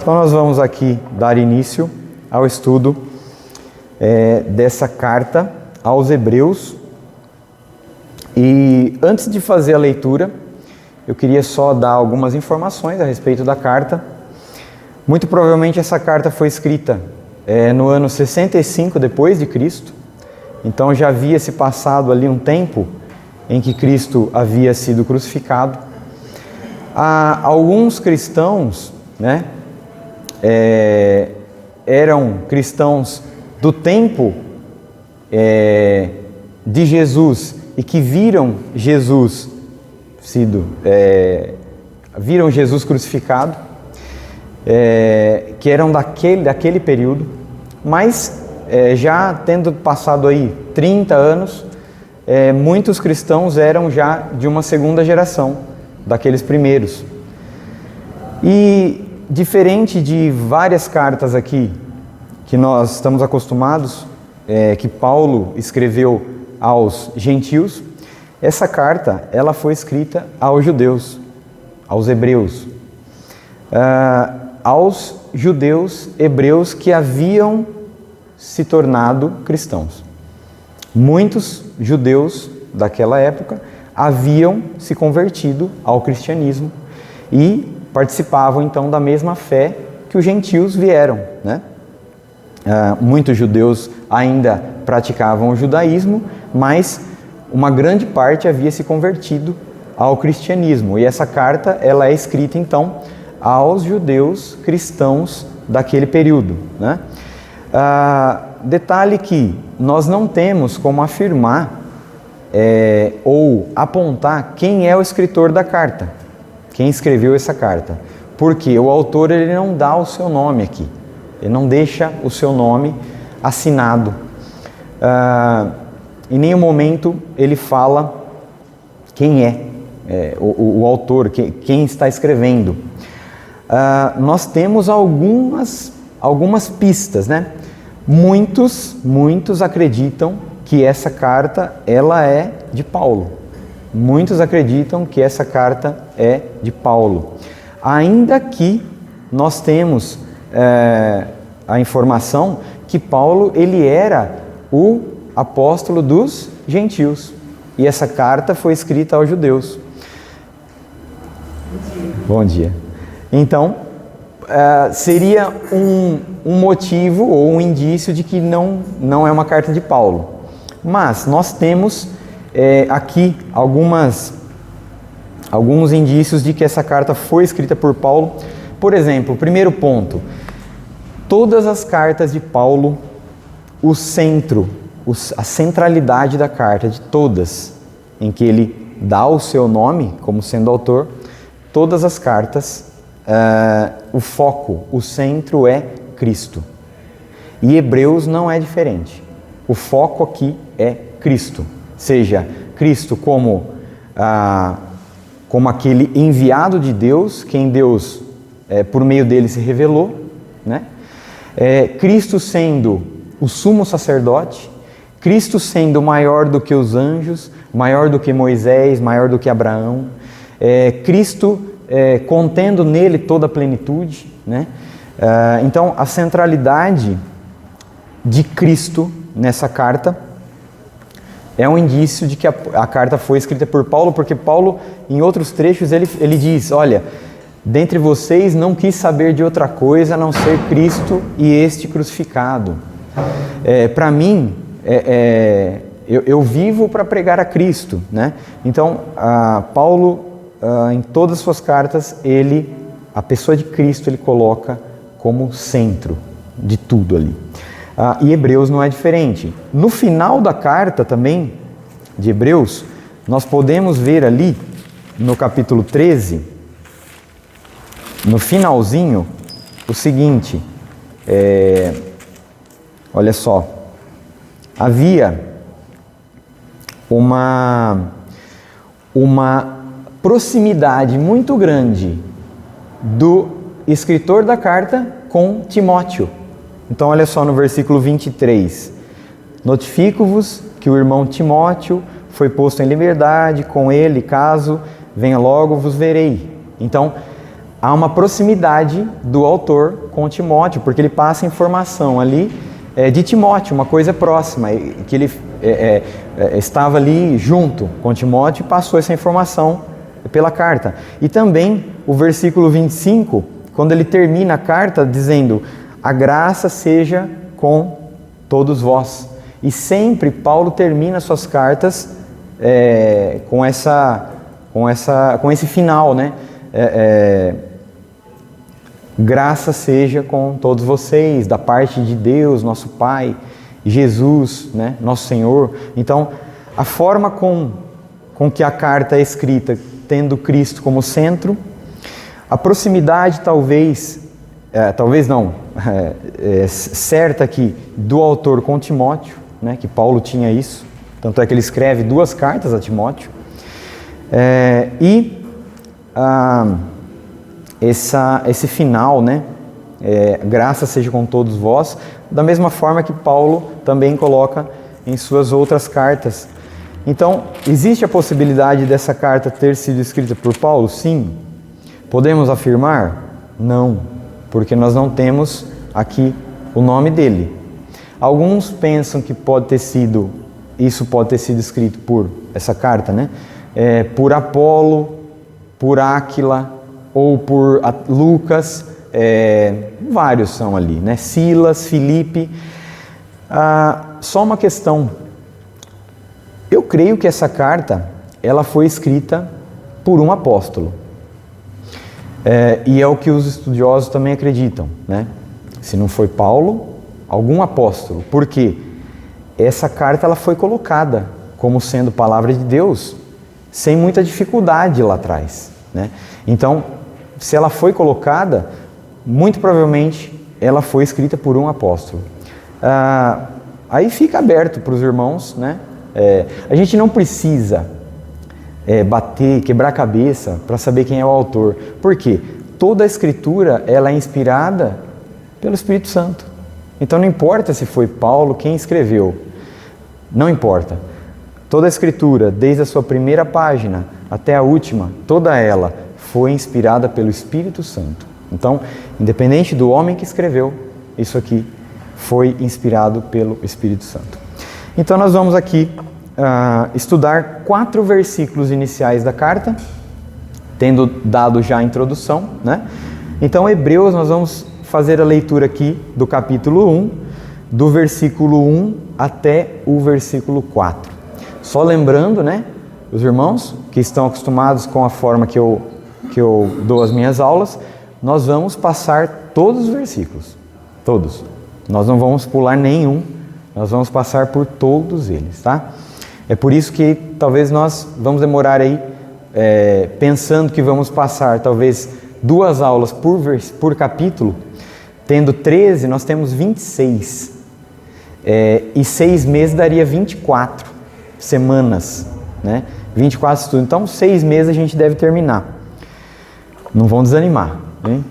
Então nós vamos aqui dar início ao estudo dessa carta aos Hebreus. E antes de fazer a leitura, eu queria só dar algumas informações a respeito da carta. Muito provavelmente essa carta foi escrita no ano 65 depois de Cristo. Então já havia se passado ali um tempo em que Cristo havia sido crucificado. Alguns cristãos, eram cristãos do tempo de Jesus e que viram Jesus crucificado, que eram daquele período, mas já tendo passado aí 30 anos, muitos cristãos eram já de uma segunda geração, daqueles primeiros. E diferente de várias cartas aqui, que nós estamos acostumados, que Paulo escreveu aos gentios, essa carta ela foi escrita aos judeus, aos hebreus, aos judeus hebreus que haviam se tornado cristãos. Muitos judeus daquela época haviam se convertido ao cristianismo e participavam então da mesma fé que os gentios vieram, muitos judeus ainda praticavam o judaísmo, mas uma grande parte havia se convertido ao cristianismo. E essa carta ela é escrita então aos judeus cristãos daquele período. Detalhe que nós não temos como afirmar ou apontar quem é o escritor da carta, quem escreveu essa carta, porque o autor ele não dá o seu nome aqui, ele não deixa o seu nome assinado. Em nenhum momento ele fala quem é o autor, quem está escrevendo. Nós temos algumas pistas, Muitos acreditam que essa carta ela é de Paulo. Muitos acreditam que essa carta é de Paulo. Ainda que nós temos a informação que Paulo ele era o apóstolo dos gentios. E essa carta foi escrita aos judeus. Bom dia. Então, seria um motivo ou um indício de que não é uma carta de Paulo. Mas nós temos aqui alguns indícios de que essa carta foi escrita por Paulo. Por exemplo, o primeiro ponto: todas as cartas de Paulo, a centralidade da carta, de todas, em que ele dá o seu nome como sendo autor, todas as cartas, o foco, o centro é Cristo. E Hebreus não é diferente. O foco aqui é Cristo. Seja Cristo como aquele enviado de Deus, quem Deus, por meio dele, se revelou, Cristo sendo o sumo sacerdote, Cristo sendo maior do que os anjos, maior do que Moisés, maior do que Abraão, Cristo contendo nele toda a plenitude, Então, a centralidade de Cristo nessa carta é um indício de que a carta foi escrita por Paulo, porque Paulo, em outros trechos, ele diz: olha, dentre vocês não quis saber de outra coisa a não ser Cristo e este crucificado. Para mim, eu vivo para pregar a Cristo, Então, Paulo, em todas as suas cartas, a pessoa de Cristo ele coloca como centro de tudo ali. E Hebreus não é diferente. No final da carta também, de Hebreus, nós podemos ver ali, no capítulo 13, no finalzinho, o seguinte, olha só, havia uma proximidade muito grande do escritor da carta com Timóteo. Então olha só no versículo 23, notifico-vos que o irmão Timóteo foi posto em liberdade, com ele, caso venha logo, vos verei. Então, há uma proximidade do autor com Timóteo, porque ele passa informação ali de Timóteo, uma coisa próxima, que ele estava ali junto com Timóteo e passou essa informação pela carta. E também o versículo 25, quando ele termina a carta dizendo: a graça seja com todos vós. E sempre Paulo termina suas cartas com esse final, né? Graça seja com todos vocês, da parte de Deus, nosso Pai, Jesus, né, nosso Senhor. Então, a forma com que a carta é escrita, tendo Cristo como centro, a proximidade certa aqui do autor com Timóteo, né, que Paulo tinha isso, tanto é que ele escreve 2 cartas a Timóteo, esse final, né? Graça seja com todos vós, da mesma forma que Paulo também coloca em suas outras cartas. Então, existe a possibilidade dessa carta ter sido escrita por Paulo? Sim. Podemos afirmar? Não, porque nós não temos aqui o nome dele. Alguns pensam que isso pode ter sido escrito por essa carta, né? Por Apolo, por Áquila, ou por Lucas, vários são ali, né? Silas, Filipe. Só uma questão. Eu creio que essa carta, ela foi escrita por um apóstolo. E é o que os estudiosos também acreditam, né? Se não foi Paulo, algum apóstolo. Por quê? Essa carta ela foi colocada como sendo palavra de Deus, sem muita dificuldade lá atrás, né? Então, se ela foi colocada, muito provavelmente ela foi escrita por um apóstolo. Aí fica aberto para os irmãos, né? A gente não precisa quebrar a cabeça para saber quem é o autor. Por quê? Toda a escritura ela é inspirada pelo Espírito Santo. Então não importa se foi Paulo quem escreveu. Não importa. Toda a escritura, desde a sua primeira página até a última, toda ela foi inspirada pelo Espírito Santo. Então, independente do homem que escreveu, isso aqui foi inspirado pelo Espírito Santo. Então, nós vamos aqui estudar 4 versículos iniciais da carta, tendo dado já a introdução, né? Então, Hebreus, nós vamos fazer a leitura aqui do capítulo 1, do versículo 1 até o versículo 4. Só lembrando, né, os irmãos que estão acostumados com a forma que eu dou as minhas aulas, nós vamos passar todos os versículos, todos. Nós não vamos pular nenhum, nós vamos passar por todos eles, tá? É por isso que talvez nós vamos demorar aí, pensando que vamos passar talvez 2 aulas por capítulo, tendo 13, nós temos 26, e 6 meses daria 24 semanas, né? 24 estudos, então 6 meses a gente deve terminar. Não vão desanimar, hein?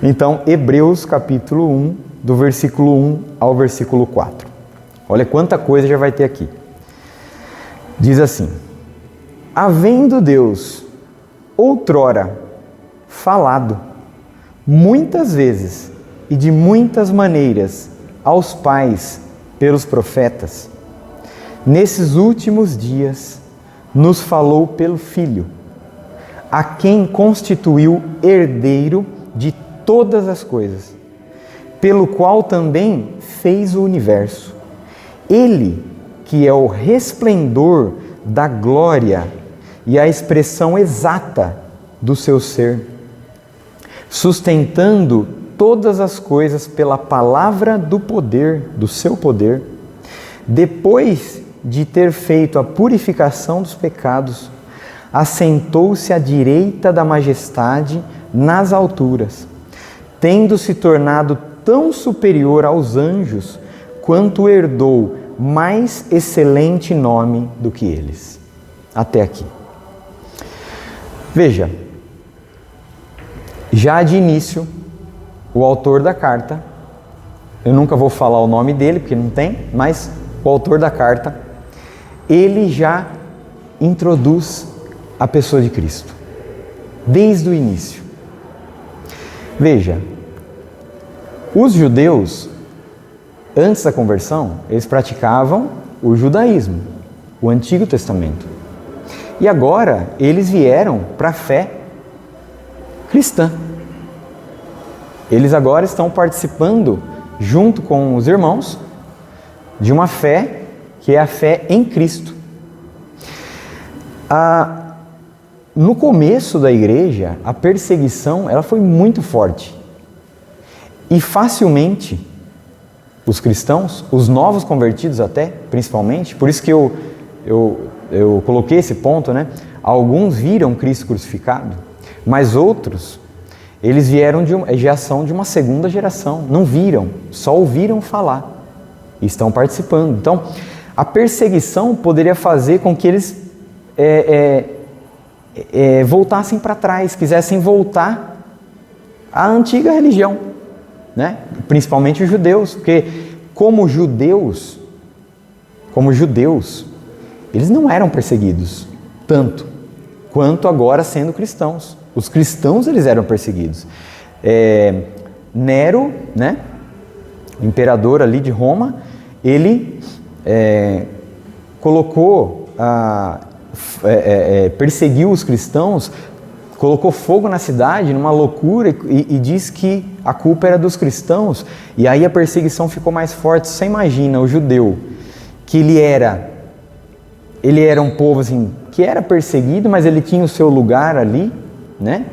Então, Hebreus capítulo 1, do versículo 1 ao versículo 4. Olha quanta coisa já vai ter aqui. Diz assim: havendo Deus outrora falado muitas vezes e de muitas maneiras aos pais pelos profetas, nesses últimos dias nos falou pelo Filho, a quem constituiu herdeiro de todas as coisas, pelo qual também fez o universo. Ele, que é o resplendor da glória e a expressão exata do seu ser, sustentando todas as coisas pela palavra do poder, do seu poder, depois de ter feito a purificação dos pecados, assentou-se à direita da majestade nas alturas, tendo se tornado tão superior aos anjos, quanto herdou mais excelente nome do que eles. Até aqui. Veja, já de início, o autor da carta, eu nunca vou falar o nome dele, porque não tem, mas o autor da carta, ele já introduz a pessoa de Cristo. desde o início. Veja, os judeus, antes da conversão, eles praticavam o judaísmo, o Antigo Testamento. E agora eles vieram para a fé cristã. Eles agora estão participando, junto com os irmãos, de uma fé que é a fé em Cristo. No começo da igreja, a perseguição ela foi muito forte. E facilmente, os cristãos, os novos convertidos até, principalmente, por isso que eu coloquei esse ponto, né? Alguns viram Cristo crucificado, mas outros, eles já são de uma segunda geração, não viram, só ouviram falar e estão participando. Então, a perseguição poderia fazer com que eles voltassem para trás, quisessem voltar à antiga religião, né? Principalmente os judeus, porque como judeus, eles não eram perseguidos tanto quanto agora sendo cristãos. Os cristãos eles eram perseguidos. Nero, né? O imperador ali de Roma, ele perseguiu os cristãos, colocou fogo na cidade, numa loucura, e diz que a culpa era dos cristãos, e aí a perseguição ficou mais forte. Você imagina o judeu, que ele era um povo assim, que era perseguido, mas ele tinha o seu lugar ali, né?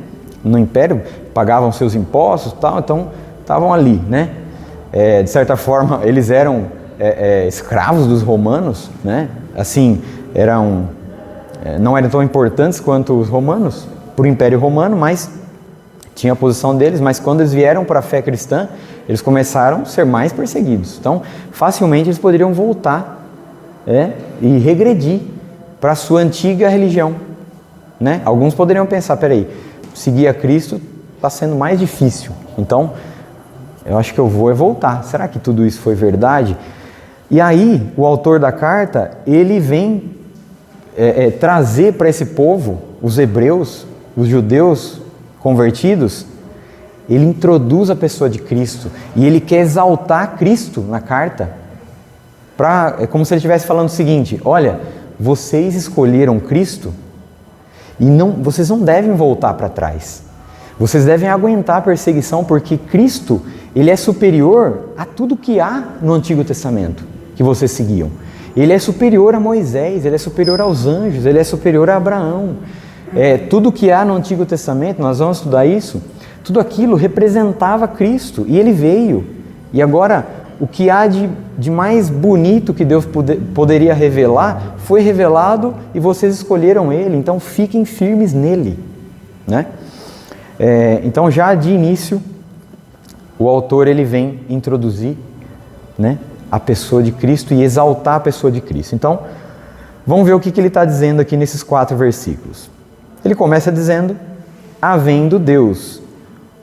No império, pagavam seus impostos e tal, então estavam ali, né? De certa forma, eles eram escravos dos romanos, né? Assim, não eram tão importantes quanto os romanos, para o Império Romano, mas tinha a posição deles. Mas quando eles vieram para a fé cristã, eles começaram a ser mais perseguidos. Então, facilmente eles poderiam voltar e regredir para a sua antiga religião, né? Alguns poderiam pensar, peraí, seguir a Cristo está sendo mais difícil, então eu acho que eu vou voltar. Será que tudo isso foi verdade? E aí, o autor da carta, ele vem trazer para esse povo, os hebreus, os judeus convertidos, ele introduz a pessoa de Cristo e ele quer exaltar Cristo na carta. É como se ele estivesse falando o seguinte: olha, vocês escolheram Cristo e vocês não devem voltar para trás. Vocês devem aguentar a perseguição, porque Cristo, ele é superior a tudo que há no Antigo Testamento que vocês seguiam. Ele é superior a Moisés, ele é superior aos anjos, ele é superior a Abraão. Tudo que há no Antigo Testamento, nós vamos estudar isso, tudo aquilo representava Cristo, e ele veio. E agora, o que há de mais bonito que Deus poderia revelar, foi revelado e vocês escolheram ele, então fiquem firmes nele, né? Então, já de início, o autor ele vem introduzir, né, a pessoa de Cristo e exaltar a pessoa de Cristo. Então, vamos ver o que ele está dizendo aqui nesses 4 versículos. Ele começa dizendo: havendo Deus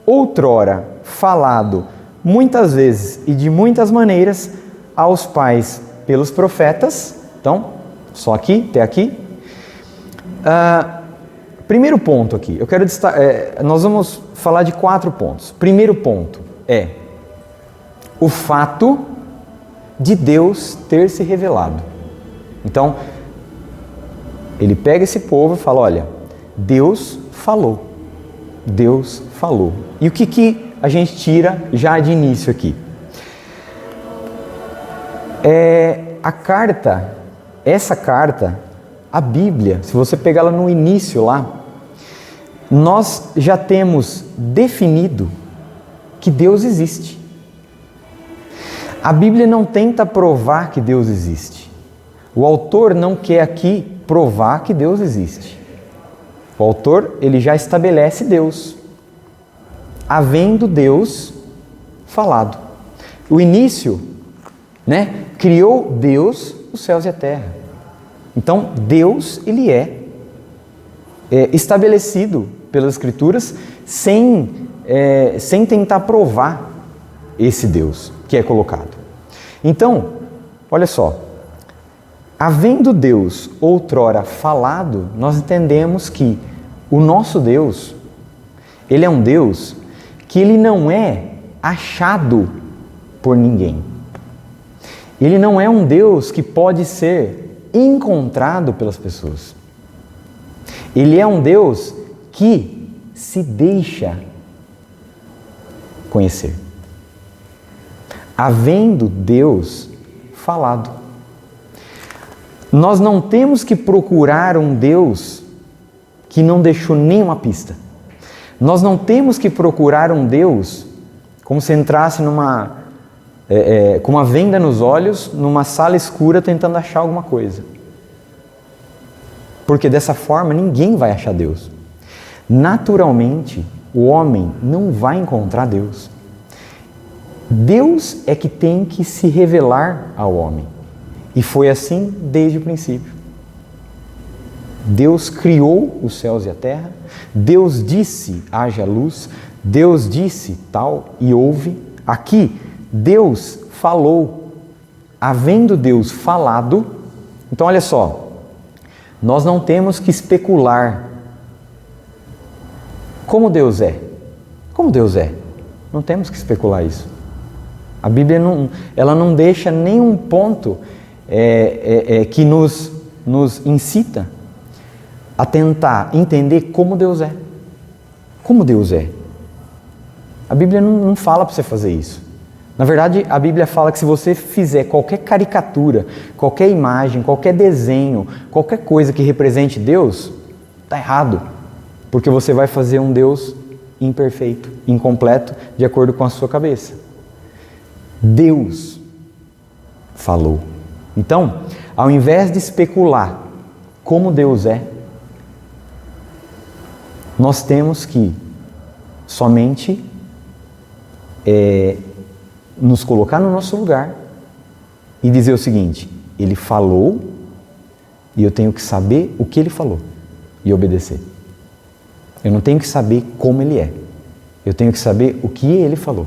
outrora falado muitas vezes e de muitas maneiras aos pais pelos profetas. Então, só aqui, até aqui. Primeiro ponto aqui, eu quero destacar, nós vamos falar de 4 pontos. Primeiro ponto é o fato de Deus ter se revelado. Então, ele pega esse povo e fala: olha, Deus falou. Deus falou. E o que a gente tira já de início aqui? Essa carta, a Bíblia, se você pegar ela no início lá, nós já temos definido que Deus existe. A Bíblia não tenta provar que Deus existe. O autor não quer aqui provar que Deus existe. O autor, ele já estabelece Deus, havendo Deus falado. O início, né, criou Deus os céus e a terra. Então, Deus, ele é estabelecido pelas Escrituras sem tentar provar esse Deus que é colocado. Então, olha só, havendo Deus outrora falado, nós entendemos que o nosso Deus, Ele é um Deus que ele não é achado por ninguém. Ele não é um Deus que pode ser encontrado pelas pessoas. Ele é um Deus que se deixa conhecer. Havendo Deus falado. Nós não temos que procurar um Deus que não deixou nenhuma pista. Nós não temos que procurar um Deus como se entrasse com uma venda nos olhos, numa sala escura tentando achar alguma coisa. Porque dessa forma ninguém vai achar Deus. Naturalmente, o homem não vai encontrar Deus. Deus é que tem que se revelar ao homem. E foi assim desde o princípio. Deus criou os céus e a terra, Deus disse, haja luz, Deus disse tal e houve. Aqui, Deus falou. Havendo Deus falado, então olha só, nós não temos que especular como Deus é. Como Deus é? Não temos que especular isso. A Bíblia ela não deixa nenhum ponto que nos incita a tentar entender como Deus é. Como Deus é. A Bíblia não fala para você fazer isso. Na verdade, a Bíblia fala que se você fizer qualquer caricatura, qualquer imagem, qualquer desenho, qualquer coisa que represente Deus, está errado. Porque você vai fazer um Deus imperfeito, incompleto, de acordo com a sua cabeça. Deus falou. Então, ao invés de especular como Deus é, nós temos que somente nos colocar no nosso lugar e dizer o seguinte: Ele falou e eu tenho que saber o que Ele falou e obedecer. Eu não tenho que saber como Ele é, eu tenho que saber o que Ele falou.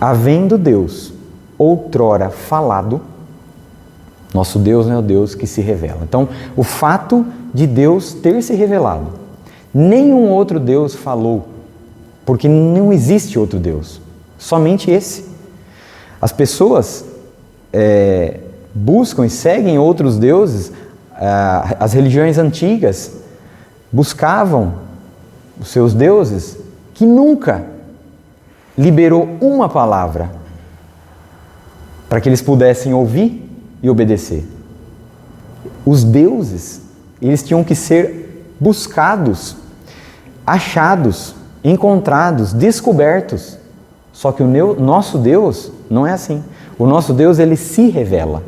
Havendo Deus outrora falado, nosso Deus não é o Deus que se revela. Então, o fato de Deus ter se revelado, nenhum outro Deus falou, porque não existe outro Deus, somente esse. As pessoas buscam e seguem outros deuses, as religiões antigas buscavam os seus deuses que nunca liberou uma palavra para que eles pudessem ouvir e obedecer. Os deuses, eles tinham que ser buscados, achados, encontrados, descobertos. Só que o nosso Deus não é assim. O nosso Deus, ele se revela.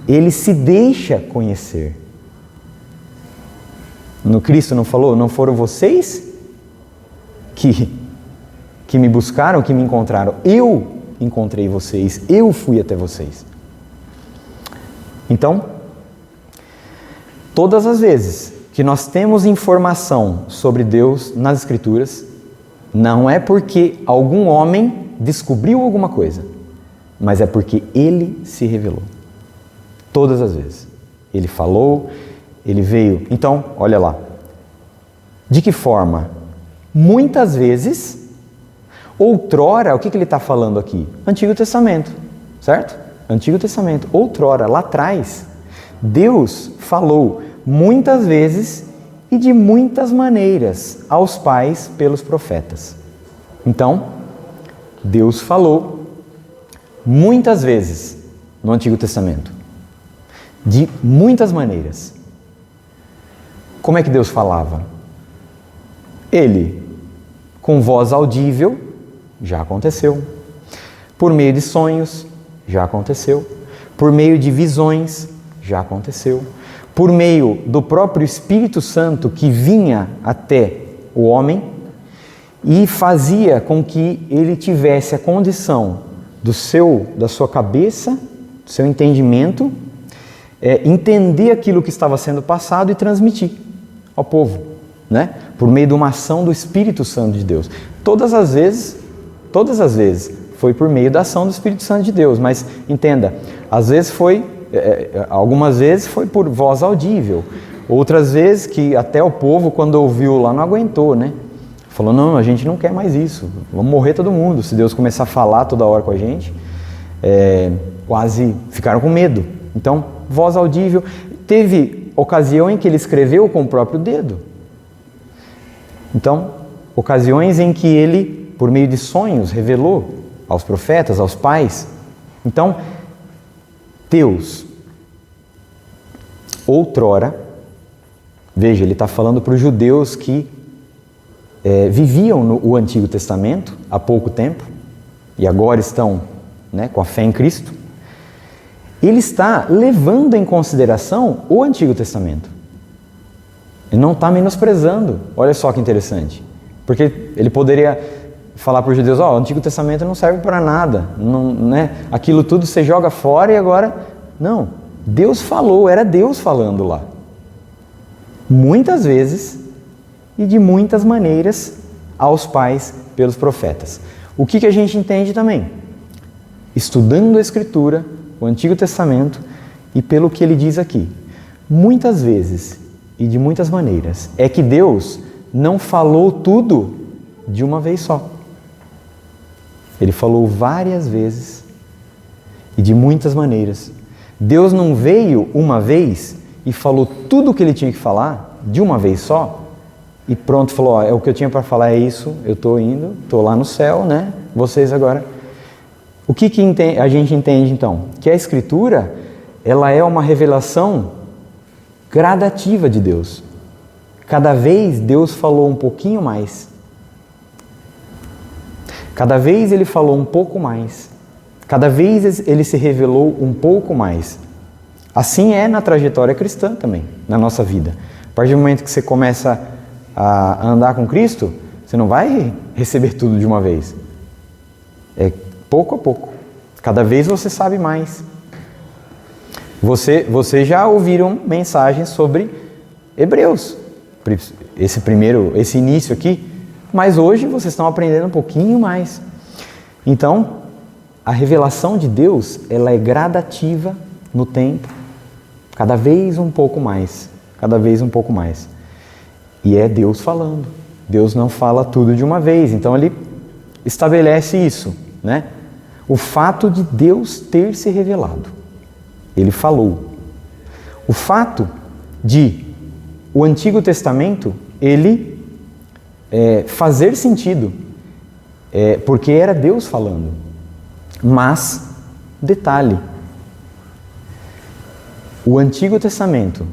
Ele se deixa conhecer. No Cristo não falou? Não foram vocês que me buscaram, que me encontraram. Eu encontrei vocês. Eu fui até vocês. Então, todas as vezes que nós temos informação sobre Deus nas Escrituras, não é porque algum homem descobriu alguma coisa, mas é porque Ele se revelou. Todas as vezes. Ele falou, Ele veio. Então, olha lá. De que forma? Muitas vezes, outrora, o que ele está falando aqui? Antigo Testamento, certo? Antigo Testamento. Outrora, lá atrás, Deus falou muitas vezes e de muitas maneiras aos pais pelos profetas. Então, Deus falou muitas vezes no Antigo Testamento, de muitas maneiras. Como é que Deus falava? Ele, com voz audível, já aconteceu. Por meio de sonhos, já aconteceu. Por meio de visões, já aconteceu. Por meio do próprio Espírito Santo que vinha até o homem e fazia com que ele tivesse a condição da sua cabeça, do seu entendimento, entender aquilo que estava sendo passado e transmitir ao povo, né? Por meio de uma ação do Espírito Santo de Deus. Todas as vezes foi por meio da ação do Espírito Santo de Deus, mas entenda, às vezes algumas vezes foi por voz audível, Outras vezes que até o povo, quando ouviu lá, não aguentou, né? Falou, não, a gente não quer mais isso, vamos morrer todo mundo. Se Deus começar a falar toda hora com a gente, quase ficaram com medo. Então, voz audível. Teve ocasião em que ele escreveu com o próprio dedo. Então, ocasiões em que ele, por meio de sonhos, revelou aos profetas, aos pais. Então, Deus, outrora, veja, ele está falando para os judeus que viviam no Antigo Testamento há pouco tempo e agora estão, né, com a fé em Cristo. Ele está levando em consideração o Antigo Testamento. Ele não está menosprezando. Olha só que interessante. Porque ele poderia falar para os judeus, o Antigo Testamento não serve para nada, não, né? Aquilo tudo você joga fora e agora... Não, Deus falou, era Deus falando lá. Muitas vezes e de muitas maneiras aos pais pelos profetas. O que a gente entende também? Estudando a Escritura, o Antigo Testamento, e pelo que ele diz aqui, muitas vezes e de muitas maneiras, é que Deus não falou tudo de uma vez só. Ele falou várias vezes e de muitas maneiras. Deus não veio uma vez e falou tudo o que ele tinha que falar de uma vez só e pronto, falou, o que eu tinha para falar é isso, eu estou indo, estou lá no céu, né? Vocês agora... O que a gente entende então? Que a Escritura, ela é uma revelação gradativa de Deus. Cada vez Deus falou um pouquinho mais. Cada vez Ele falou um pouco mais. Cada vez Ele se revelou um pouco mais. Assim é na trajetória cristã também, na nossa vida. A partir do momento que você começa a andar com Cristo, você não vai receber tudo de uma vez. É pouco a pouco. Cada vez você sabe mais. Vocês já ouviram mensagens sobre Hebreus. Esse início aqui. Mas hoje vocês estão aprendendo um pouquinho mais. Então, a revelação de Deus, ela é gradativa no tempo. Cada vez um pouco mais. Cada vez um pouco mais. E é Deus falando. Deus não fala tudo de uma vez. Então, Ele estabelece isso, né? O fato de Deus ter se revelado. Ele falou. O fato de o Antigo Testamento, ele fazer sentido, porque era Deus falando. Mas, detalhe, o Antigo Testamento,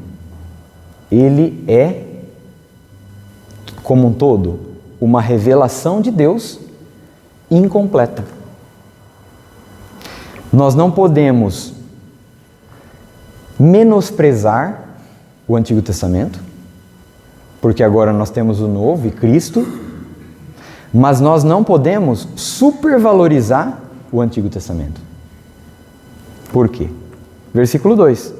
ele é, como um todo, uma revelação de Deus incompleta. Nós não podemos menosprezar o Antigo Testamento, porque agora nós temos o Novo e Cristo, mas nós não podemos supervalorizar o Antigo Testamento. Por quê? Versículo 2.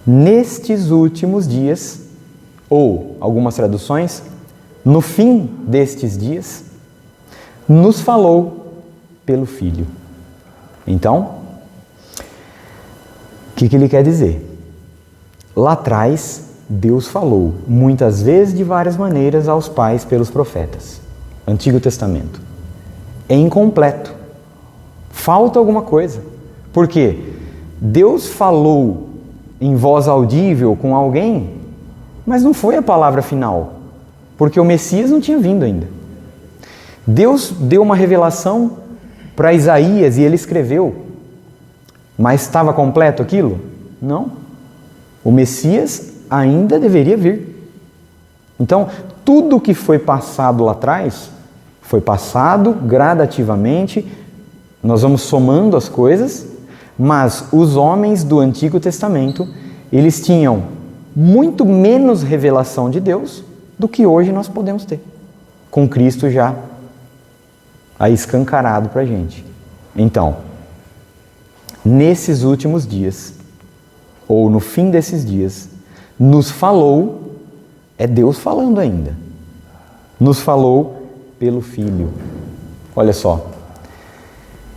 Nestes últimos dias, ou algumas traduções, no fim destes dias, nos falou pelo Filho. Então, o que ele quer dizer? Lá atrás, Deus falou, muitas vezes de várias maneiras, aos pais pelos profetas. Antigo Testamento. É incompleto. Falta alguma coisa. Por quê? Deus falou em voz audível com alguém, mas não foi a palavra final, porque o Messias não tinha vindo ainda. Deus deu uma revelação para Isaías e ele escreveu, mas estava completo aquilo? Não. O Messias ainda deveria vir. Então, tudo que foi passado lá atrás, foi passado gradativamente, nós vamos somando as coisas, mas os homens do Antigo Testamento, eles tinham muito menos revelação de Deus do que hoje nós podemos ter, com Cristo já aí escancarado para a gente. Então, nesses últimos dias, ou no fim desses dias, nos falou, é Deus falando ainda, nos falou pelo Filho. Olha só,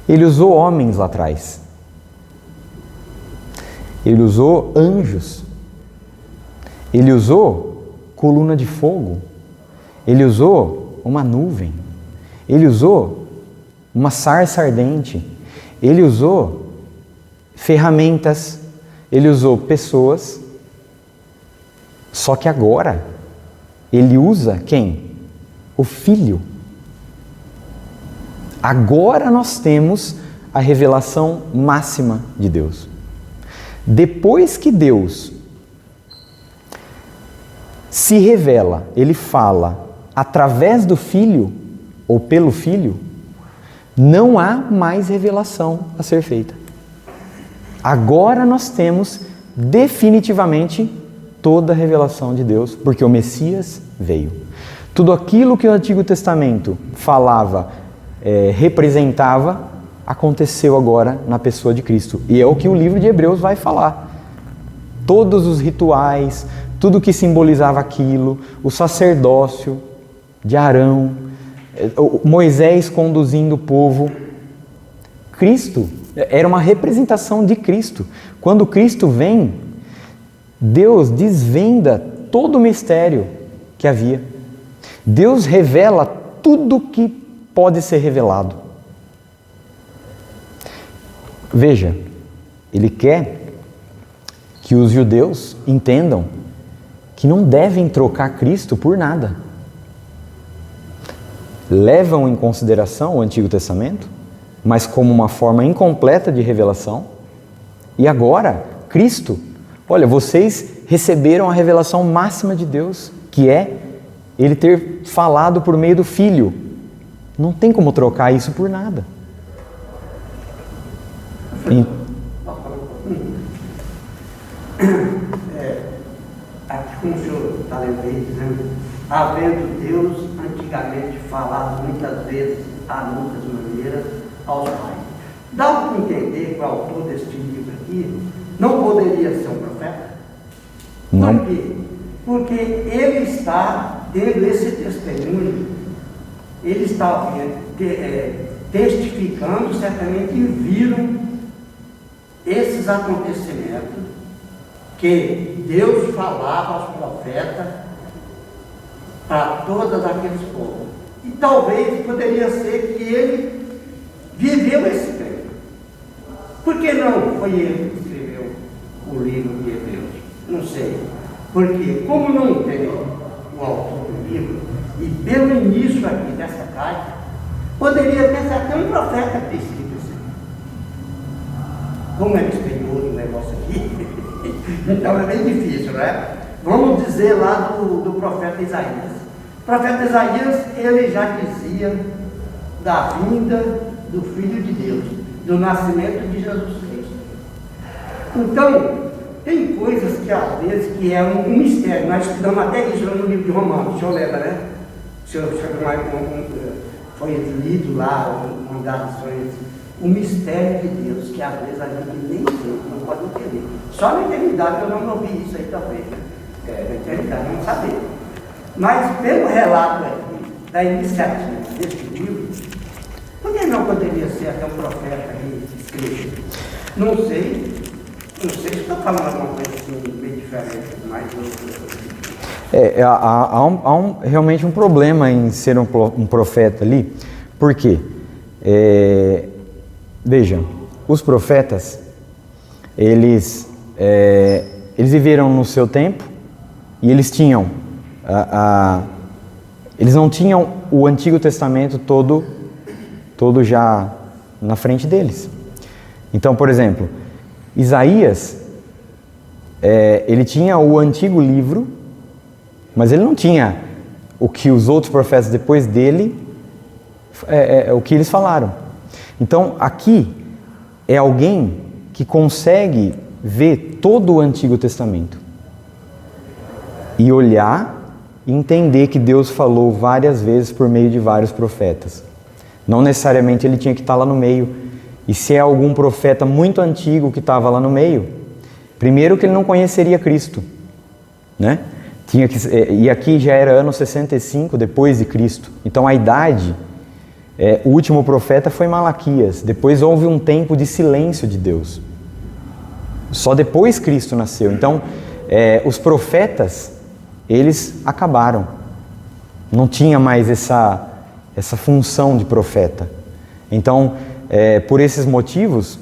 Ele usou homens lá atrás, Ele usou anjos, Ele usou coluna de fogo, ele usou uma nuvem, ele usou uma sarça ardente, ele usou ferramentas, ele usou pessoas. Só que agora ele usa quem? O Filho. Agora nós temos a revelação máxima de Deus. Depois que Deus se revela, ele fala através do Filho ou pelo Filho, não há mais revelação a ser feita. Agora nós temos definitivamente toda a revelação de Deus, porque o Messias veio. Tudo aquilo que o Antigo Testamento falava, representava, aconteceu agora na pessoa de Cristo. E é o que o livro de Hebreus vai falar. Todos os rituais, tudo que simbolizava aquilo, o sacerdócio de Arão, Moisés conduzindo o povo. Cristo era uma representação de Cristo. Quando Cristo vem, Deus desvenda todo o mistério que havia. Deus revela tudo que pode ser revelado. Veja, Ele quer que os judeus entendam que não devem trocar Cristo por nada. Levam em consideração o Antigo Testamento, mas como uma forma incompleta de revelação. E agora, Cristo, olha, vocês receberam a revelação máxima de Deus, que é Ele ter falado por meio do Filho. Não tem como trocar isso por nada. Aqui como o senhor está lendo aí, dizendo, havendo Deus antigamente falado muitas vezes, a muitas maneiras, aos pais. Dá para entender que o autor deste livro aqui não poderia ser um profeta? Não. Por quê? Porque ele está tendo esse testemunho, ele está testificando, certamente viram esses acontecimentos que Deus falava aos profetas para todos aqueles povos. E talvez poderia ser que ele viveu esse tempo. Por que não foi ele que escreveu o livro de Hebreus? Não sei. Porque como não tem o autor do livro, e pelo início aqui dessa carta, poderia ter até um profeta ter escrito assim. Como é misterioso o negócio aqui, então é bem difícil, né? Vamos dizer lá do profeta Isaías. O profeta Isaías, ele já dizia da vinda do Filho de Deus, do nascimento de Jesus Cristo. Então, tem coisas que às vezes que é um mistério. Nós estudamos até isso no livro de Romanos, o senhor lembra, né? O senhor foi lido lá, uma das lições, o mistério de Deus, que às vezes a gente nem entende, não pode entender. Só na eternidade eu não ouvi isso aí também, né? Na eternidade, não saber. Mas pelo relato aqui, da iniciativa deste livro, por que não poderia ser até um profeta aí escrito? Não sei se estou falando alguma coisa assim, bem diferente, mas há realmente um problema em ser um profeta ali. Por quê? Veja, os profetas, eles viveram no seu tempo e eles tinham, eles não tinham o Antigo Testamento todo já na frente deles. Então, por exemplo, Isaías, ele tinha o antigo livro, mas ele não tinha o que os outros profetas depois dele, o que eles falaram. Então, aqui é alguém que consegue ver todo o Antigo Testamento e olhar e entender que Deus falou várias vezes por meio de vários profetas. Não necessariamente ele tinha que estar lá no meio. E se é algum profeta muito antigo que estava lá no meio, primeiro que ele não conheceria Cristo, né? E aqui já era ano 65 depois de Cristo. Então a idade, o último profeta foi Malaquias. Depois houve um tempo de silêncio de Deus. Só depois Cristo nasceu. Então os profetas, eles acabaram. Não tinha mais essa função de profeta. Então, por esses motivos,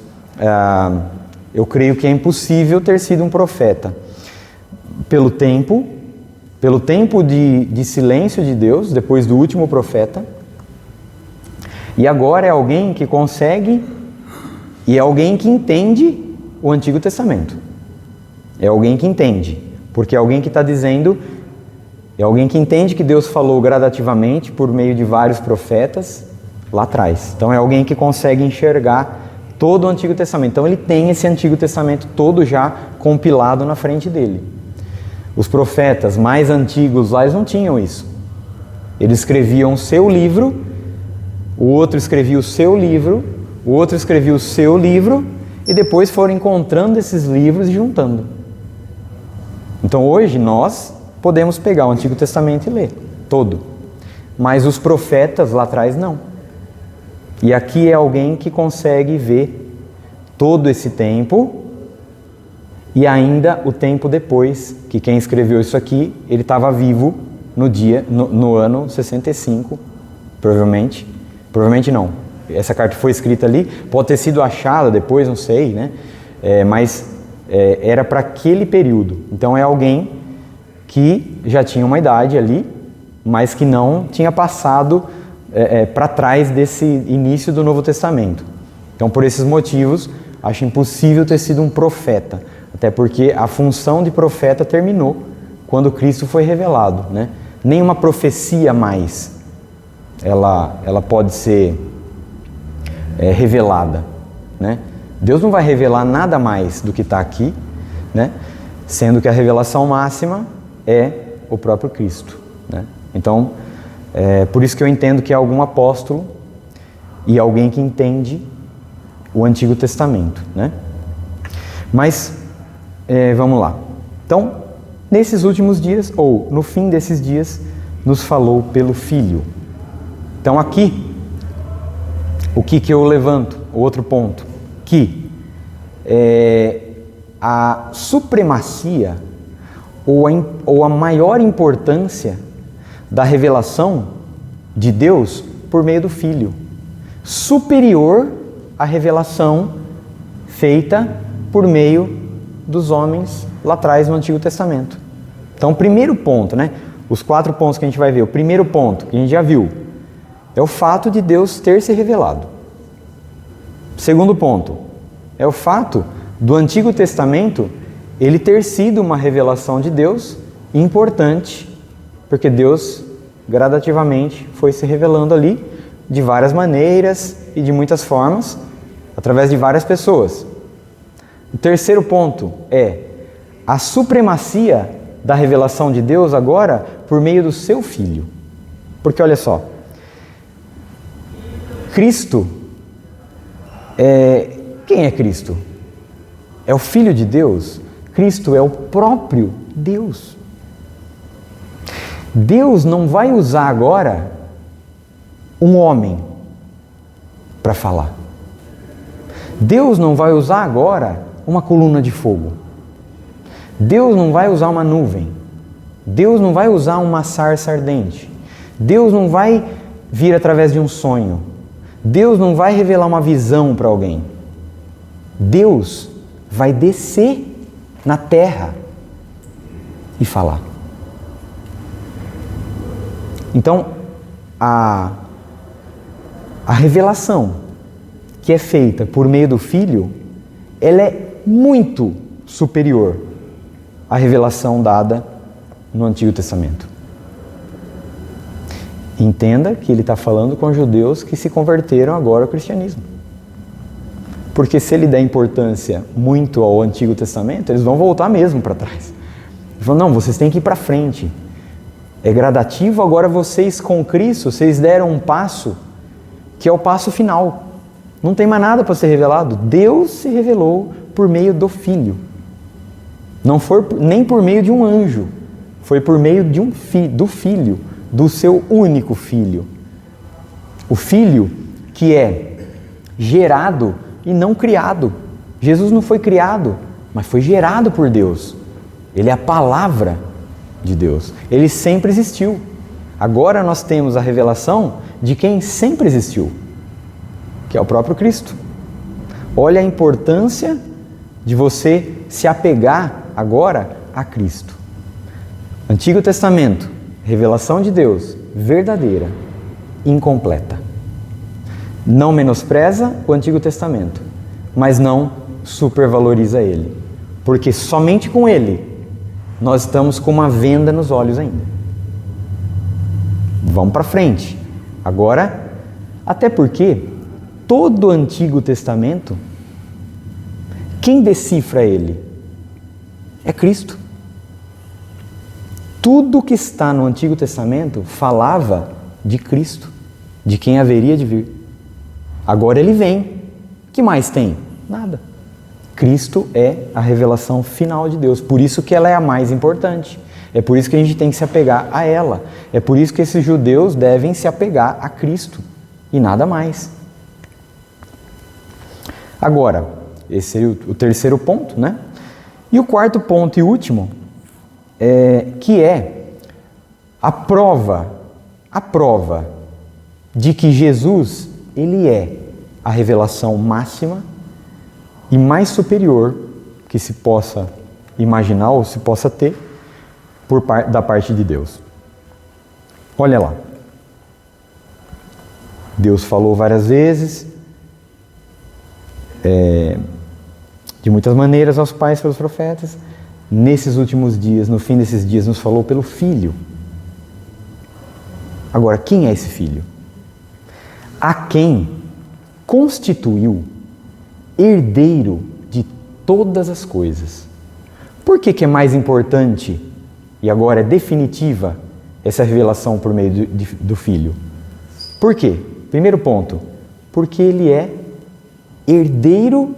eu creio que é impossível ter sido um profeta. Pelo tempo de silêncio de Deus, depois do último profeta. E agora é alguém que consegue, e é alguém que entende o Antigo Testamento. É alguém que entende, porque é alguém que está dizendo, é alguém que entende que Deus falou gradativamente por meio de vários profetas lá atrás. Então é alguém que consegue enxergar todo o Antigo Testamento. Então ele tem esse Antigo Testamento todo já compilado na frente dele. Os profetas mais antigos lá, eles não tinham isso. Eles escreviam o seu livro, o outro escrevia o seu livro, o outro escrevia o seu livro, e depois foram encontrando esses livros e juntando. Então hoje nós podemos pegar o Antigo Testamento e ler todo. Mas os profetas lá atrás não. E aqui é alguém que consegue ver todo esse tempo e ainda o tempo depois, que quem escreveu isso aqui, ele estava vivo no ano 65, provavelmente. Provavelmente não. Essa carta foi escrita ali, pode ter sido achada depois, não sei, né? Mas era para aquele período. Então é alguém que já tinha uma idade ali, mas que não tinha passado para trás desse início do Novo Testamento. Então, por esses motivos, acho impossível ter sido um profeta, até porque a função de profeta terminou quando Cristo foi revelado, né? Nenhuma profecia mais ela pode ser revelada, né? Deus não vai revelar nada mais do que está aqui, né? Sendo que a revelação máxima é o próprio Cristo, né? Então, por isso que eu entendo que é algum apóstolo e alguém que entende o Antigo Testamento, né? Mas, vamos lá. Então, nesses últimos dias, ou no fim desses dias, nos falou pelo Filho. Então aqui, o que eu levanto? O outro ponto, que a supremacia ou a maior importância da revelação de Deus por meio do Filho, superior à revelação feita por meio dos homens lá atrás no Antigo Testamento. Então, o primeiro ponto, né? Os 4 pontos que a gente vai ver. O primeiro ponto, que a gente já viu, é o fato de Deus ter se revelado. Segundo ponto, é o fato do Antigo Testamento ele ter sido uma revelação de Deus importante, porque Deus gradativamente foi se revelando ali de várias maneiras e de muitas formas, através de várias pessoas. O terceiro ponto é a supremacia da revelação de Deus agora por meio do seu Filho. Porque olha só, Cristo, quem é Cristo? É o Filho de Deus. Cristo é o próprio Deus. Deus não vai usar agora um homem para falar. Deus não vai usar agora uma coluna de fogo. Deus não vai usar uma nuvem. Deus não vai usar uma sarça ardente. Deus não vai vir através de um sonho. Deus não vai revelar uma visão para alguém. Deus vai descer na terra e falar. Então, a revelação que é feita por meio do Filho, ela é muito superior à revelação dada no Antigo Testamento. Entenda que ele está falando com judeus que se converteram agora ao cristianismo. Porque se ele der importância muito ao Antigo Testamento, eles vão voltar mesmo para trás. Ele falou, não, vocês têm que ir para frente. É gradativo, agora vocês com Cristo, vocês deram um passo que é o passo final. Não tem mais nada para ser revelado. Deus se revelou por meio do Filho. Não foi nem por meio de um anjo. Foi por meio de do Filho, do seu único Filho. O Filho que é gerado e não criado. Jesus não foi criado, mas foi gerado por Deus. Ele é a palavra de Deus. Ele sempre existiu. Agora nós temos a revelação de quem sempre existiu, que é o próprio Cristo. Olha a importância de você se apegar agora a Cristo. Antigo Testamento, revelação de Deus, verdadeira, incompleta. Não menospreza o Antigo Testamento, mas não supervaloriza ele, porque somente com ele nós estamos com uma venda nos olhos ainda. Vamos para frente. Agora, até porque todo o Antigo Testamento, quem decifra ele? É Cristo. Tudo que está no Antigo Testamento falava de Cristo, de quem haveria de vir. Agora ele vem. O que mais tem? Nada. Cristo é a revelação final de Deus. Por isso que ela é a mais importante. É por isso que a gente tem que se apegar a ela. É por isso que esses judeus devem se apegar a Cristo e nada mais. Agora, esse seria o terceiro ponto, né? E o quarto ponto e último, que é a prova de que Jesus, ele é a revelação máxima e mais superior que se possa imaginar ou se possa ter da parte de Deus. Olha lá. Deus falou várias vezes, de muitas maneiras aos pais pelos profetas. Nesses últimos dias, no fim desses dias, nos falou pelo Filho. Agora, quem é esse Filho? A quem constituiu herdeiro de todas as coisas. Por que é mais importante e agora é definitiva essa revelação por meio do Filho? Por quê? Primeiro ponto, porque ele é herdeiro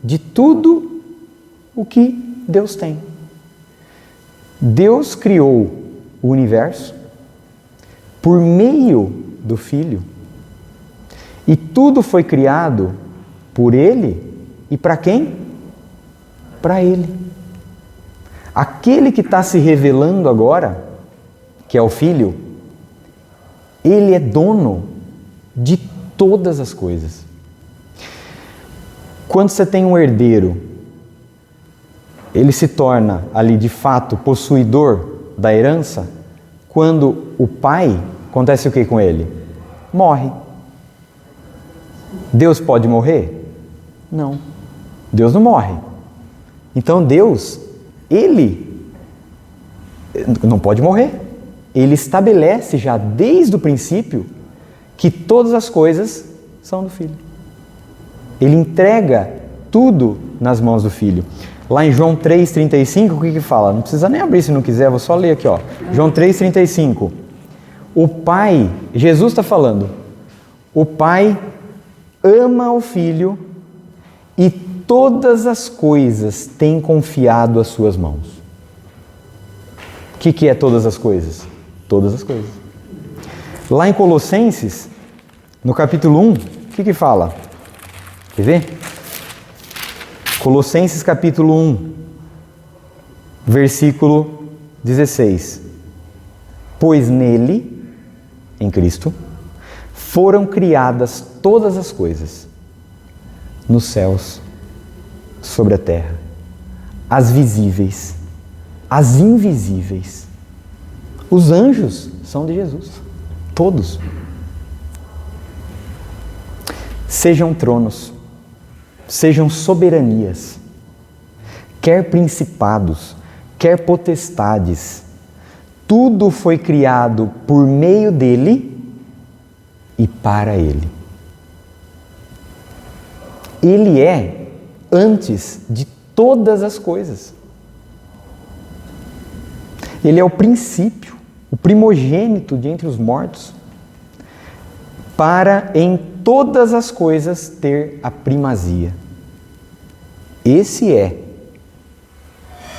de tudo o que Deus tem. Deus criou o universo por meio do Filho e tudo foi criado por Ele e para quem? Para Ele. Aquele que está se revelando agora, que é o Filho, Ele é dono de todas as coisas. Quando você tem um herdeiro, ele se torna ali de fato possuidor da herança. Quando o pai, acontece o que com ele? Morre. Deus pode morrer? Não. Deus não morre. Então Deus, Ele não pode morrer. Ele estabelece já desde o princípio que todas as coisas são do Filho. Ele entrega tudo nas mãos do Filho. Lá em João 3,35, o que fala? Não precisa nem abrir se não quiser, vou só ler aqui, ó. João 3,35. O Pai, Jesus está falando, o Pai ama o Filho e todas as coisas tem confiado às suas mãos. O que é todas as coisas? Todas as coisas. Lá em Colossenses, no capítulo 1, o que fala? Quer ver? Colossenses capítulo 1, versículo 16. Pois nele, em Cristo, foram criadas todas as coisas, nos céus, sobre a terra, as visíveis, as invisíveis. Os anjos são de Jesus, todos. Sejam tronos, sejam soberanias, quer principados, quer potestades, tudo foi criado por meio dele e para ele. Ele é antes de todas as coisas. Ele é o princípio, o primogênito de entre os mortos, para em todas as coisas ter a primazia. Esse é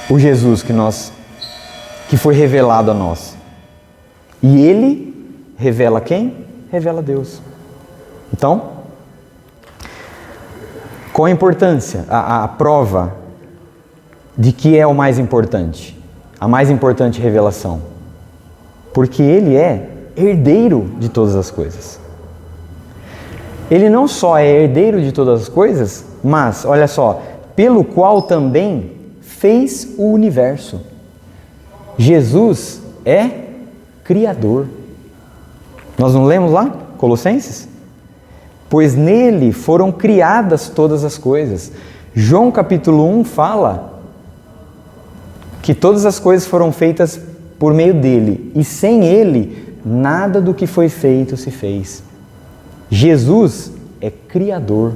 o Jesus que foi revelado a nós. E ele revela quem? Revela Deus. Então, qual a importância, a prova de que é o mais importante? a mais importante revelação? Porque Ele é herdeiro de todas as coisas. Ele não só é herdeiro de todas as coisas, mas, olha só, pelo qual também fez o universo. Jesus é Criador. Nós não lemos lá, Colossenses? Pois nele foram criadas todas as coisas. João capítulo 1 fala que todas as coisas foram feitas por meio dele, e sem ele, nada do que foi feito se fez. Jesus é Criador.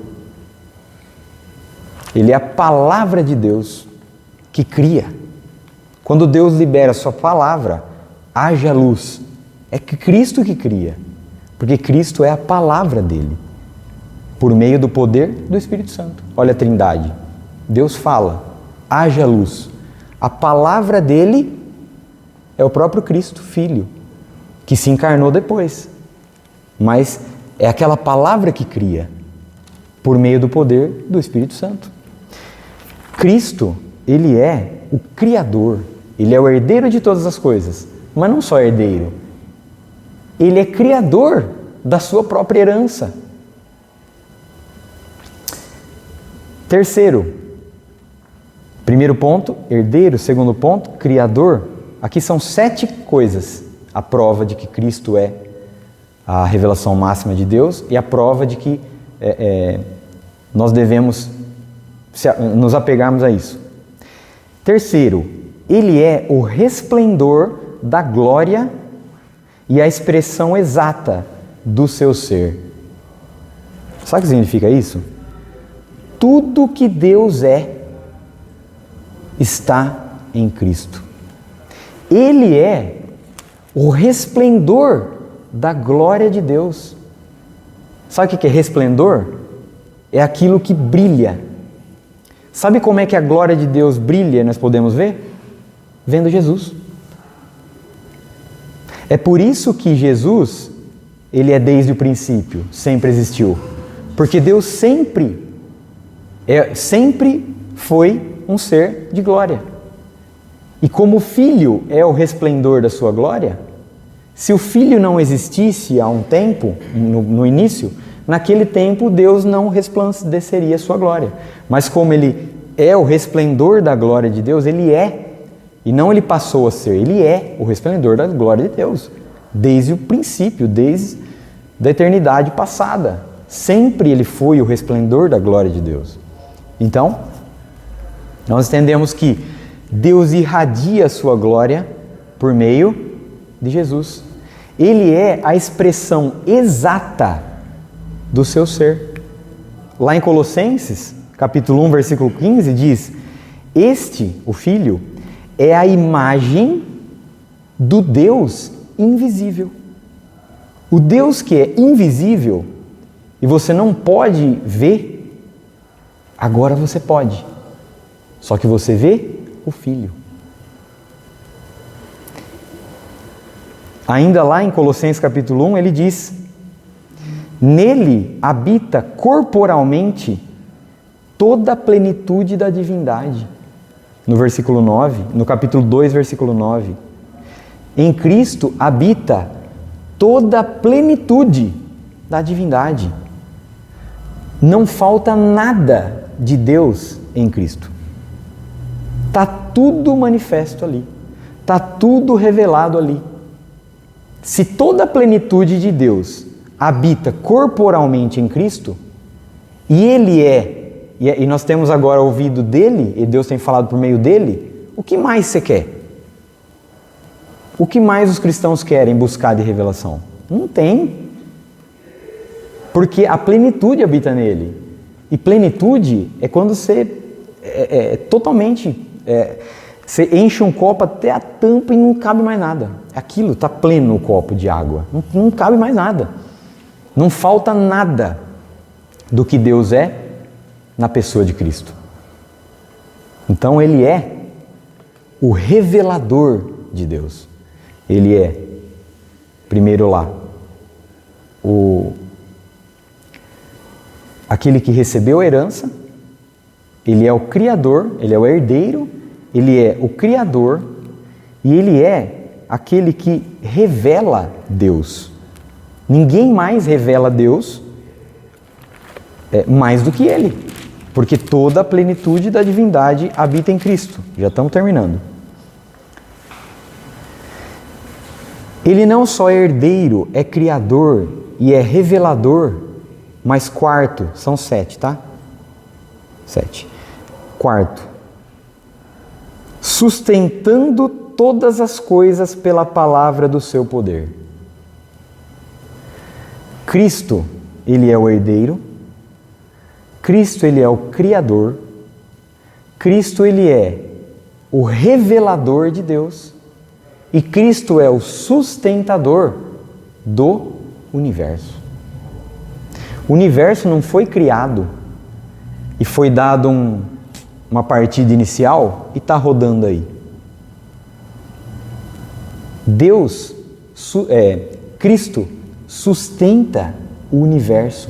Ele é a palavra de Deus que cria. Quando Deus libera a sua palavra, haja luz. É Cristo que cria, porque Cristo é a palavra dele, por meio do poder do Espírito Santo. Olha a Trindade. Deus fala, haja luz. A palavra dele é o próprio Cristo, Filho, que se encarnou depois. Mas é aquela palavra que cria, por meio do poder do Espírito Santo. Cristo, Ele é o Criador. Ele é o herdeiro de todas as coisas. Mas não só herdeiro. Ele é criador da sua própria herança. Terceiro, primeiro ponto, herdeiro. Segundo ponto, criador. Aqui são 7 coisas. A prova de que Cristo é a revelação máxima de Deus e a prova de que nós devemos nos apegarmos a isso. Terceiro, Ele é o resplendor da glória e a expressão exata do seu ser. Sabe o que significa isso? Tudo que Deus é está em Cristo. Ele é o resplendor da glória de Deus. Sabe o que é resplendor? É aquilo que brilha. Sabe como é que a glória de Deus brilha e nós podemos ver? Vendo Jesus. É por isso que Jesus, Ele é desde o princípio, sempre existiu. Porque Deus sempre foi um ser de glória. E como o Filho é o resplendor da sua glória, se o Filho não existisse há um tempo, no início, naquele tempo Deus não resplandeceria a sua glória. Mas como Ele é o resplendor da glória de Deus, Ele é. E não Ele passou a ser, Ele é o resplendor da glória de Deus. Desde o princípio, desde a eternidade passada. Sempre Ele foi o resplendor da glória de Deus. Então, nós entendemos que Deus irradia a sua glória por meio de Jesus. Ele é a expressão exata do seu ser. Lá em Colossenses, capítulo 1, versículo 15, diz: Este, o Filho, é a imagem do Deus invisível. O Deus que é invisível e você não pode ver, agora você pode. Só que você vê o Filho. Ainda lá em Colossenses capítulo 1, ele diz: Nele habita corporalmente toda a plenitude da divindade. No versículo 9, no capítulo 2, versículo 9. Em Cristo habita toda a plenitude da divindade. Não falta nada de Deus em Cristo. Está tudo manifesto ali. Está tudo revelado ali. Se toda a plenitude de Deus habita corporalmente em Cristo, e Ele e nós temos agora ouvido dele, e Deus tem falado por meio dele, o que mais você quer? O que mais os cristãos querem buscar de revelação? Não tem. Porque a plenitude habita nele. E plenitude é quando você totalmente... você enche um copo até a tampa e não cabe mais nada. Aquilo, está pleno o copo de água. Não cabe mais nada. Não falta nada do que Deus é na pessoa de Cristo. Então Ele é o revelador de Deus. Ele é, primeiro lá, aquele que recebeu a herança. Ele é o Criador, Ele é o herdeiro, Ele é o Criador, E Ele é aquele que revela Deus. Ninguém mais revela Deus mais do que Ele, porque toda a plenitude da divindade habita em Cristo. Já estamos terminando. Ele não só é herdeiro, é criador e é revelador, mas quarto, são 7, tá? 7. Quarto, sustentando todas as coisas pela palavra do seu poder. Cristo, Ele é o herdeiro. Cristo, Ele é o Criador. Cristo, Ele é o revelador de Deus. E Cristo é o sustentador do universo. O universo não foi criado e foi dado uma partida inicial e está rodando aí. Cristo sustenta o universo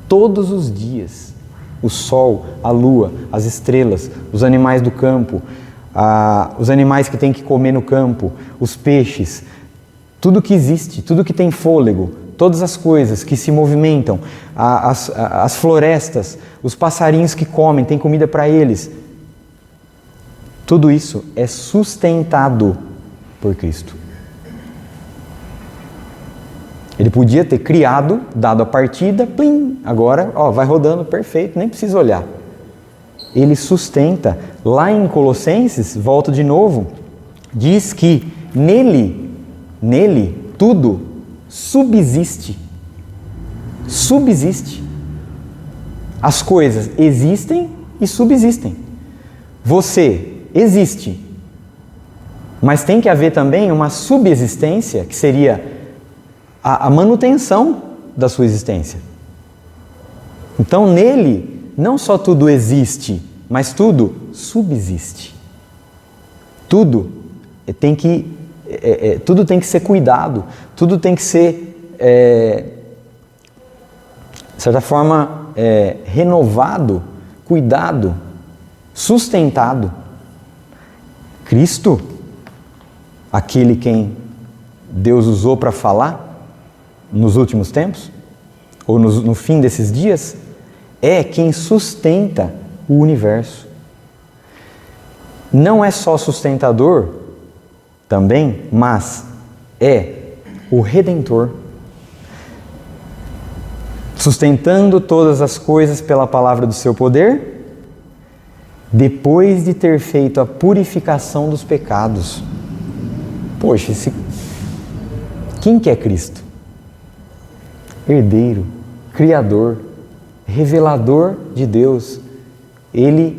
todos os dias. O sol, a lua, as estrelas, os animais do campo, os animais que tem que comer no campo, os peixes, tudo que existe, tudo que tem fôlego, todas as coisas que se movimentam, as florestas, os passarinhos que comem, tem comida para eles. Tudo isso é sustentado por Cristo. Ele podia ter criado, dado a partida, plim, agora vai rodando, perfeito, nem precisa olhar. Ele sustenta. Lá em Colossenses, volto de novo, diz que nele tudo subsiste. Subsiste. As coisas existem e subsistem. Você existe, mas tem que haver também uma subsistência, que seria a manutenção da sua existência. Então nele, não só tudo existe, mas tudo subsiste. Tudo tem que ser cuidado, tudo tem que ser, de certa forma, renovado, cuidado, sustentado. Cristo, aquele quem Deus usou para falar nos últimos tempos, ou no fim desses dias, é quem sustenta o universo. Não é só sustentador também, mas é o Redentor. Sustentando todas as coisas pela palavra do seu poder, depois de ter feito a purificação dos pecados. Poxa, quem que é Cristo? Herdeiro, Criador, revelador de Deus. Ele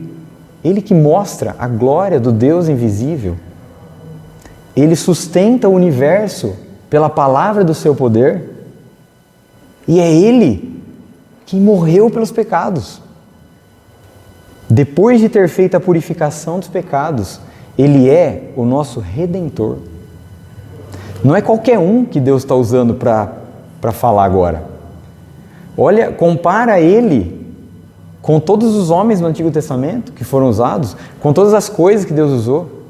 que mostra a glória do Deus invisível. Ele sustenta o universo pela palavra do seu poder. E é Ele que morreu pelos pecados. Depois de ter feito a purificação dos pecados, Ele é o nosso Redentor. Não é qualquer um que Deus está usando para falar agora. Olha, compara Ele com todos os homens do Antigo Testamento que foram usados, com todas as coisas que Deus usou.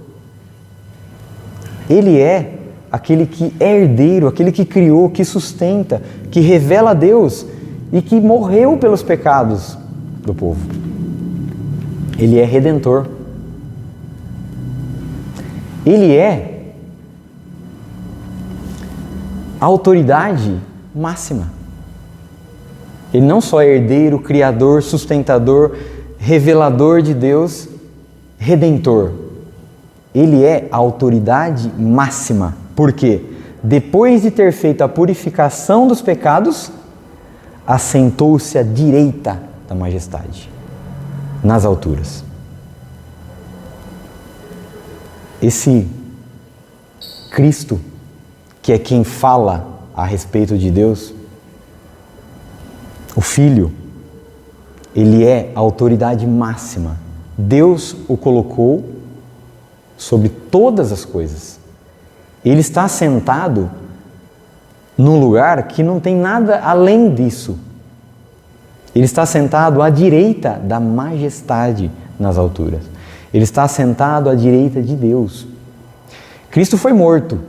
Ele é aquele que é herdeiro, aquele que criou, que sustenta, que revela a Deus e que morreu pelos pecados do povo. Ele é Redentor. Ele é a autoridade máxima. Ele não só é herdeiro, criador, sustentador, revelador de Deus, Redentor. Ele é a autoridade máxima. Por quê? Depois de ter feito a purificação dos pecados, assentou-se à direita da majestade, nas alturas. Esse Cristo, que é quem fala a respeito de Deus, o Filho, ele é a autoridade máxima. Deus o colocou sobre todas as coisas. Ele está sentado num lugar que não tem nada além disso. Ele está sentado à direita da majestade nas alturas. Ele está sentado à direita de Deus. Cristo foi morto,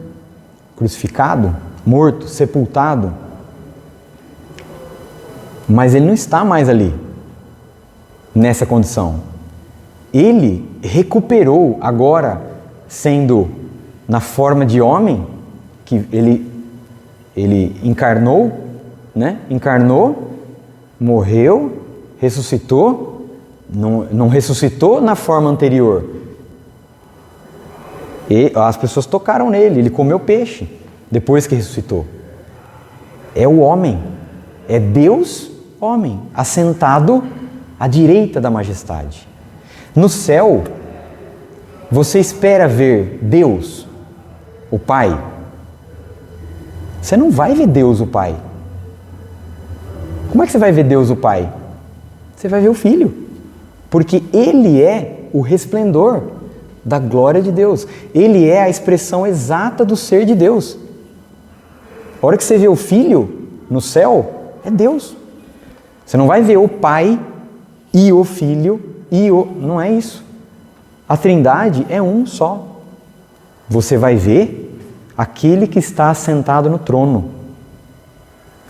crucificado, morto, sepultado, mas ele não está mais ali, nessa condição. Ele recuperou agora, sendo na forma de homem, que ele encarnou, né? Encarnou, morreu, ressuscitou, não ressuscitou na forma anterior. E as pessoas tocaram nele, ele comeu peixe depois que ressuscitou. É o homem, é Deus homem, assentado à direita da majestade. No céu, você espera ver Deus, o Pai. Você não vai ver Deus, o Pai. Como é que você vai ver Deus, o Pai? Você vai ver o Filho, porque Ele é o resplendor da glória de Deus. Ele é a expressão exata do ser de Deus. A hora que você vê o Filho no céu, é Deus. Você não vai ver o Pai e o Filho e o... Não é isso. A Trindade é um só. Você vai ver aquele que está assentado no trono,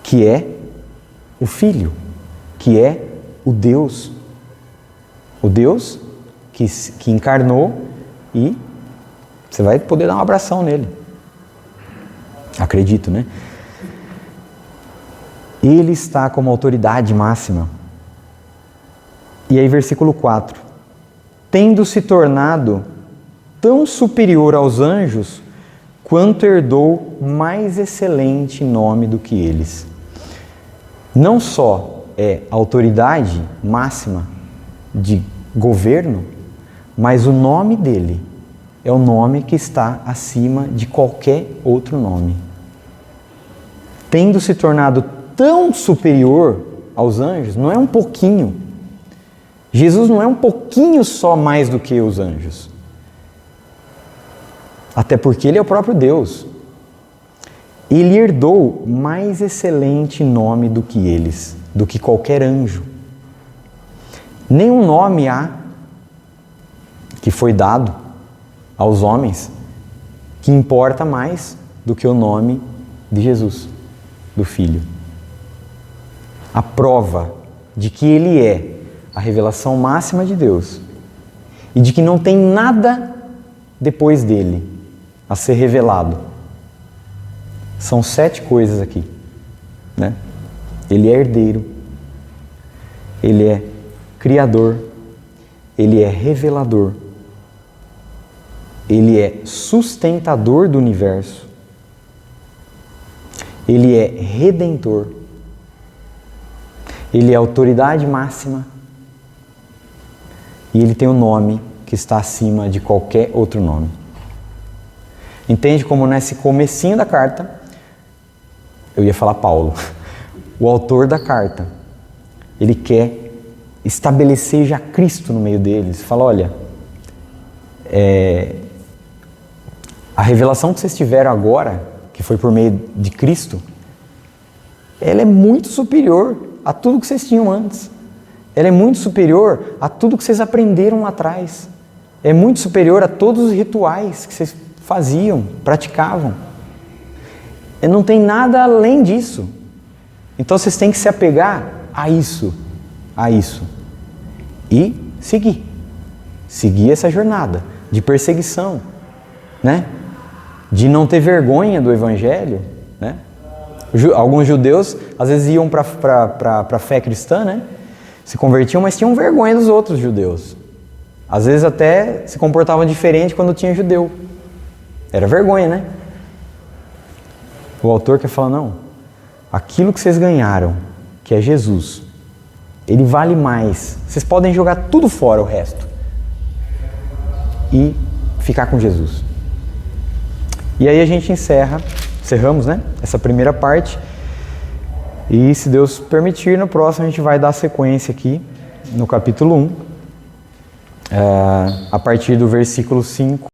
que é o Filho, que é o Deus que encarnou, e você vai poder dar um abração nele. Acredito, né? Ele está como autoridade máxima. E aí, versículo 4. Tendo se tornado tão superior aos anjos, quanto herdou mais excelente nome do que eles. Não só é autoridade máxima de governo, mas o nome dele é o nome que está acima de qualquer outro nome. Tendo se tornado tão superior aos anjos, não é um pouquinho. Jesus não é um pouquinho só mais do que os anjos. Até porque ele é o próprio Deus. Ele herdou mais excelente nome do que eles, do que qualquer anjo. Nenhum nome há que foi dado aos homens que importa mais do que o nome de Jesus, do Filho. A prova de que ele é a revelação máxima de Deus e de que não tem nada depois dele a ser revelado. São 7 coisas aqui, né? Ele é herdeiro, ele é criador, ele é revelador, ele é sustentador do universo, ele é redentor, ele é autoridade máxima e ele tem um nome que está acima de qualquer outro nome. Entende como nesse comecinho da carta, eu ia falar Paulo, o autor da carta, ele quer estabelecer já Cristo no meio deles. Fala, olha, a revelação que vocês tiveram agora, que foi por meio de Cristo, ela é muito superior a tudo que vocês tinham antes. Ela é muito superior a tudo que vocês aprenderam lá atrás. É muito superior a todos os rituais que vocês faziam, praticavam. Não tem nada além disso. Então vocês têm que se apegar a isso. E seguir essa jornada de perseguição, né? De não ter vergonha do Evangelho, né? Alguns judeus às vezes iam para a fé cristã, né? Se convertiam, mas tinham vergonha dos outros judeus. Às vezes até se comportavam diferente quando tinha judeu. Era vergonha, né? O autor quer falar, não, aquilo que vocês ganharam, que é Jesus, ele vale mais. Vocês podem jogar tudo fora, o resto, e ficar com Jesus. E aí a gente encerramos, né, essa primeira parte. E se Deus permitir, no próximo a gente vai dar sequência aqui, no capítulo 1, a partir do versículo 5.